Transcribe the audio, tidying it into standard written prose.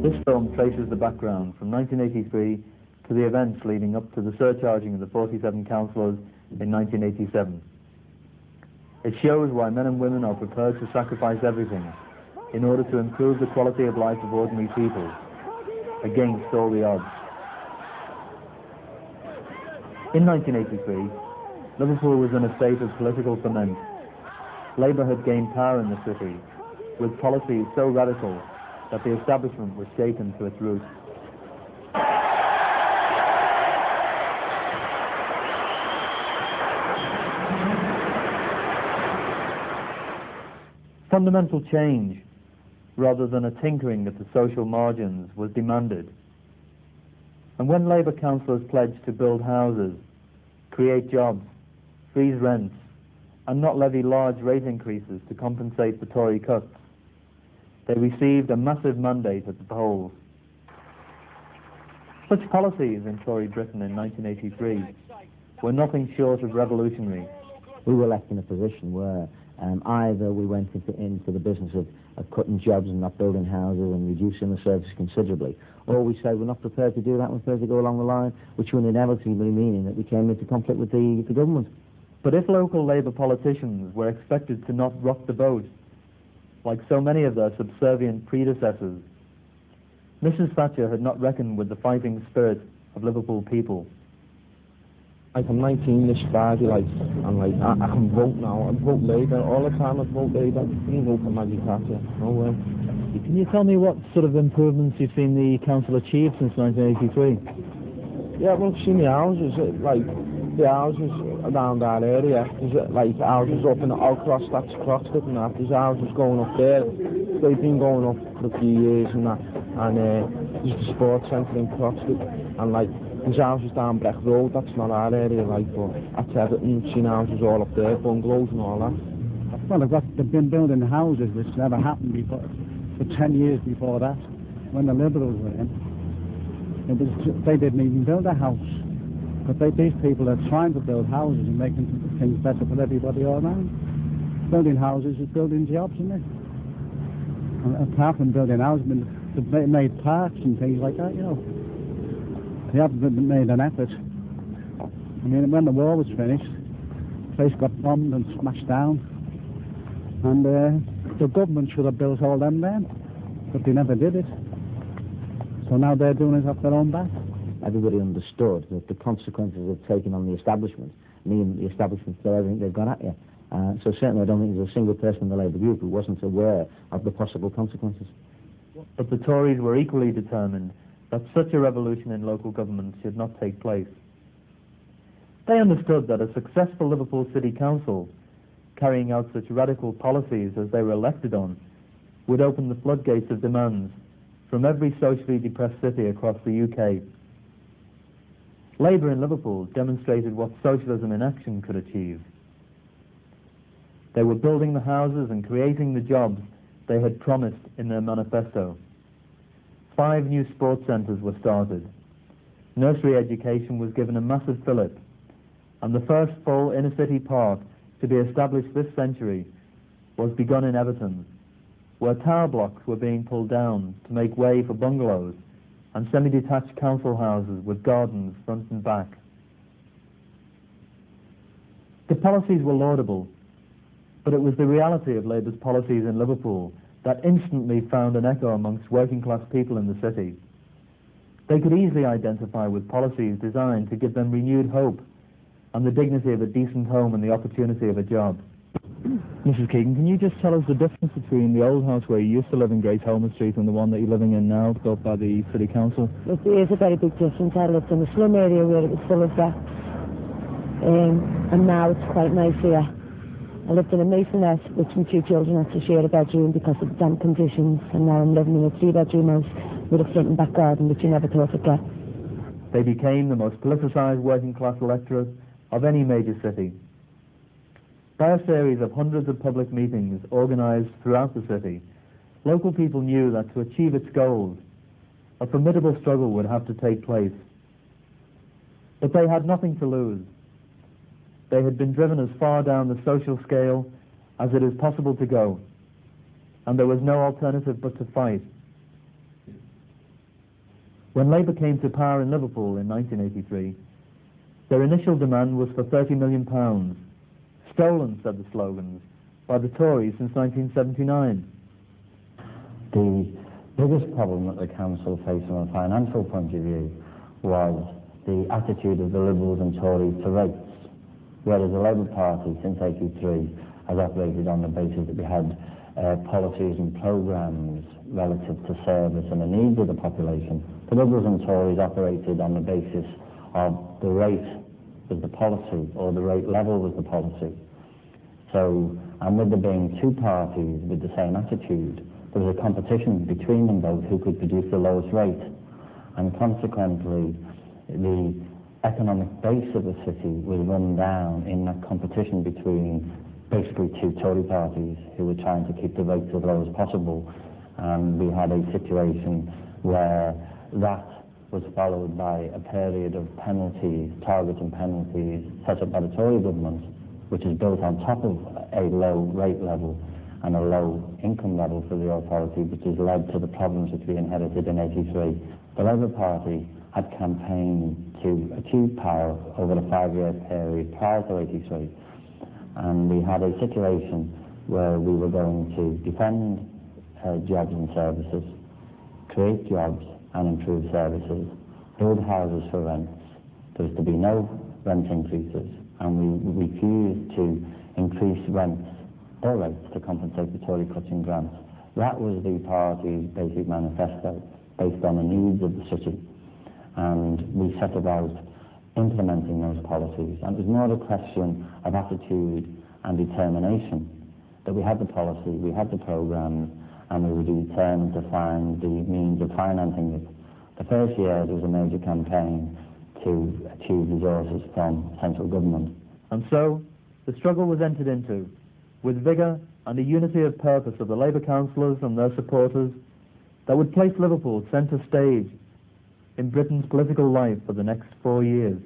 This film traces the background from 1983 to the events leading up to the surcharging of the 47 councillors in 1987. It shows why men and women are prepared to sacrifice everything in order to improve the quality of life of ordinary people, against all the odds. In 1983, Liverpool was in a state of political ferment. Labour had gained power in the city, with policies so radical that the establishment was shaken to its roots. Fundamental change, rather than a tinkering at the social margins, was demanded. And when Labour councillors pledged to build houses, create jobs, freeze rents, and not levy large rate increases to compensate for Tory cuts, they received a massive mandate at the polls. Such policies in Tory Britain in 1983 were nothing short of revolutionary. We were left in a position where either we went into the business of cutting jobs and not building houses and reducing the service considerably, or we said we're not prepared to do that, we're prepared to go along the line, which would inevitably mean that we came into conflict with the government. But if local Labour politicians were expected to not rock the boat, like so many of their subservient predecessors, Mrs. Thatcher had not reckoned with the fighting spirit of Liverpool people. I'm 19 this Friday, I can vote now. I vote Labour all the time. I vote Labour. I can vote for Maggie Thatcher. No way. Can you tell me what sort of improvements you've seen the council achieve since 1983? Yeah, well, I've seen the houses, the houses around our area. There's houses up in Alcross, that's Croxteth and that. There's houses going up there. They've been going up for a few years and that. And there's the sports centre in Croxteth. And there's houses down Breck Road, that's not our area, but at Everton, seen houses all up there, bungalows and all that. Well, they've been building houses, which never happened before, for 10 years before that, when the Liberals were in. They didn't even build a house. But these people are trying to build houses and making things better for everybody all around. Building houses is building jobs, isn't it? And apart from building houses, they've made parks and things like that, you know. They haven't made an effort. I mean, when the war was finished, the place got bombed and smashed down. And the government should have built all them then, but they never did it. So now they're doing it off their own back. Everybody understood that the consequences of taking on the establishment mean the establishment throw everything they've got at you. So certainly I don't think there's a single person in the Labour group who wasn't aware of the possible consequences. But the Tories were equally determined that such a revolution in local government should not take place. They understood that a successful Liverpool City Council, carrying out such radical policies as they were elected on, would open the floodgates of demands from every socially depressed city across the UK. Labour in Liverpool demonstrated what socialism in action could achieve. They were building the houses and creating the jobs they had promised in their manifesto. 5 new sports centres were started. Nursery education was given a massive fillip, and the first full inner-city park to be established this century was begun in Everton, where tower blocks were being pulled down to make way for bungalows and semi-detached council houses with gardens front and back. The policies were laudable, but it was the reality of Labour's policies in Liverpool that instantly found an echo amongst working-class people in the city. They could easily identify with policies designed to give them renewed hope and the dignity of a decent home and the opportunity of a job. Mrs. Keegan, can you just tell us the difference between the old house where you used to live in Great Holman Street and the one that you're living in now, built by the City Council? Look, there is a very big difference. I lived in a slum area where it was full of rats, and now it's quite nice here. I lived in a masonette with my two children had to share a bedroom because of the damp conditions, and now I'm living in a 3-bedroom house with a front and back garden, which you never thought I'd get. They became the most politicised working class electorate of any major city. By a series of hundreds of public meetings organised throughout the city, local people knew that to achieve its goals, a formidable struggle would have to take place. But they had nothing to lose. They had been driven as far down the social scale as it is possible to go, and there was no alternative but to fight. When Labour came to power in Liverpool in 1983, their initial demand was for £30 million, stolen, said the slogans, by the Tories since 1979. The biggest problem that the council faced from a financial point of view was the attitude of the Liberals and Tories to rates, whereas the Labour Party since '83 has operated on the basis that we had policies and programmes relative to service and the needs of the population. The Liberals and Tories operated on the basis of the rate was the policy, or the rate level was the policy. So, and with there being two parties with the same attitude, there was a competition between them both who could produce the lowest rate, and consequently the economic base of the city was run down in that competition between basically two Tory parties who were trying to keep the rates as low as possible. And we had a situation where that was followed by a period of penalties, targets and penalties set up by the Tory government, which is built on top of a low rate level and a low income level for the authority, which has led to the problems which we inherited in '83. The Labour Party had campaigned to achieve power over the 5-year period prior to '83, and we had a situation where we were going to defend jobs and services, create jobs and improve services, build houses for rents. There was to be no rent increases, and we refused to increase rents or rates to compensate the Tory cuts in grants. That was the party's basic manifesto, based on the needs of the city. And we set about implementing those policies. And it was more a question of attitude and determination, that we had the policy, we had the programme, and we were determined to find the means of financing it. The first year there was a major campaign to achieve resources from central government. And so, the struggle was entered into, with vigour and a unity of purpose of the Labour councillors and their supporters that would place Liverpool centre stage in Britain's political life for the next 4 years.